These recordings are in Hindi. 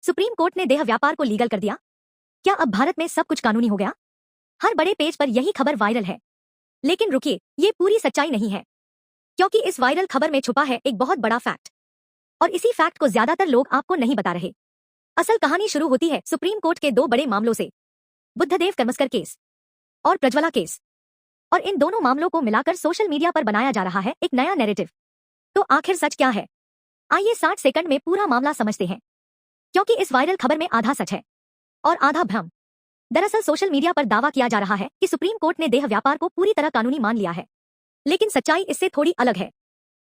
सुप्रीम कोर्ट ने देह व्यापार को लीगल कर दिया। क्या अब भारत में सब कुछ कानूनी हो गया? हर बड़े पेज पर यही खबर वायरल है। लेकिन रुकिए, ये पूरी सच्चाई नहीं है, क्योंकि इस वायरल खबर में छुपा है एक बहुत बड़ा फैक्ट, और इसी फैक्ट को ज्यादातर लोग आपको नहीं बता रहे। असल कहानी शुरू होती है सुप्रीम कोर्ट के दो बड़े मामलों से, बुद्धदेव करमस्कर केस और प्रज्वला केस। और इन दोनों मामलों को मिलाकर सोशल मीडिया पर बनाया जा रहा है एक नया नैरेटिव। तो आखिर सच क्या है? आइए 60 सेकंड में पूरा मामला समझते हैं, क्योंकि इस वायरल खबर में आधा सच है और आधा भ्रम। दरअसल सोशल मीडिया पर दावा किया जा रहा है कि सुप्रीम कोर्ट ने देह व्यापार को पूरी तरह कानूनी मान लिया है, लेकिन सच्चाई इससे थोड़ी अलग है।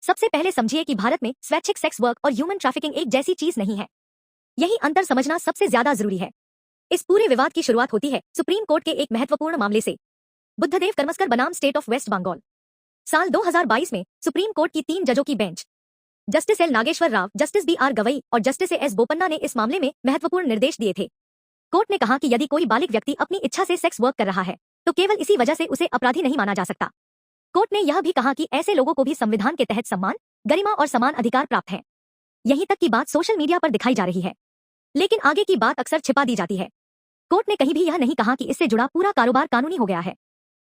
सबसे पहले समझिए कि भारत में स्वैच्छिक सेक्स वर्क और ह्यूमन ट्रैफिकिंग एक जैसी चीज नहीं है। यही अंतर समझना सबसे ज्यादा जरूरी है। इस पूरे विवाद की शुरुआत होती है सुप्रीम कोर्ट के एक महत्वपूर्ण मामले से, बुद्धदेव करमस्कर बनाम स्टेट ऑफ वेस्ट बंगाल। साल 2022 में सुप्रीम कोर्ट की 3 जजों की bench, justice L Nageswara Rao, justice B R. Gavai और जस्टिस एस बोपन्ना ने इस मामले में महत्वपूर्ण निर्देश दिए थे। कोर्ट ने कहा कि यदि कोई बालिग व्यक्ति अपनी इच्छा से सेक्स वर्क कर रहा है तो केवल इसी वजह से उसे अपराधी नहीं माना जा सकता। कोर्ट ने यह भी कहा कि ऐसे लोगों को भी संविधान के तहत सम्मान, गरिमा और समान अधिकार प्राप्त है। यहीं तक की बात सोशल मीडिया पर दिखाई जा रही है, लेकिन आगे की बात अक्सर छिपा दी जाती है। कोर्ट ने कहीं भी यह नहीं कहा कि इससे जुड़ा पूरा कारोबार कानूनी हो गया है।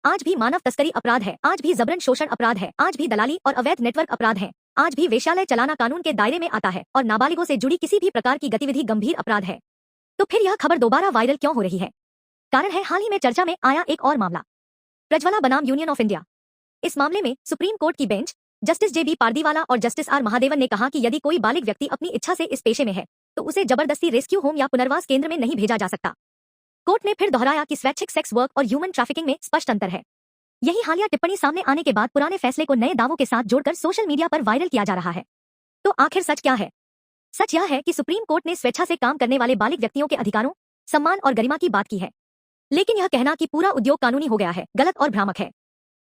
आज भी मानव तस्करी अपराध है, आज भी जबरन शोषण अपराध है, आज भी दलाली और अवैध नेटवर्क अपराध है, आज भी वेश्यालय चलाना कानून के दायरे में आता है, और नाबालिगों से जुड़ी किसी भी प्रकार की गतिविधि गंभीर अपराध है। तो फिर यह खबर दोबारा वायरल क्यों हो रही है? कारण है हाल ही में चर्चा में आया एक और मामला, प्रज्वला बनाम यूनियन ऑफ इंडिया। इस मामले में सुप्रीम कोर्ट की बेंच, जस्टिस जे.बी. पारदीवाला और जस्टिस आर. महादेवन ने कहा कि यदि कोई बालिग व्यक्ति अपनी इच्छा से इस पेशे में है तो उसे जबरदस्ती रेस्क्यू होम या पुनर्वास केंद्र में नहीं भेजा जा सकता। कोर्ट ने फिर दोहराया कि स्वैच्छिक सेक्स वर्क और ह्यूमन ट्रैफिकिंग में स्पष्ट अंतर है। यही हालिया टिप्पणी सामने आने के बाद पुराने फैसले को नए दावों के साथ जोड़कर सोशल मीडिया पर वायरल किया जा रहा है। तो आखिर सच क्या है? सच यह है कि सुप्रीम कोर्ट ने स्वेच्छा से काम करने वाले बालिग व्यक्तियों के अधिकारों, सम्मान और गरिमा की बात की है, लेकिन यह कहना कि पूरा उद्योग कानूनी हो गया है गलत और भ्रामक है।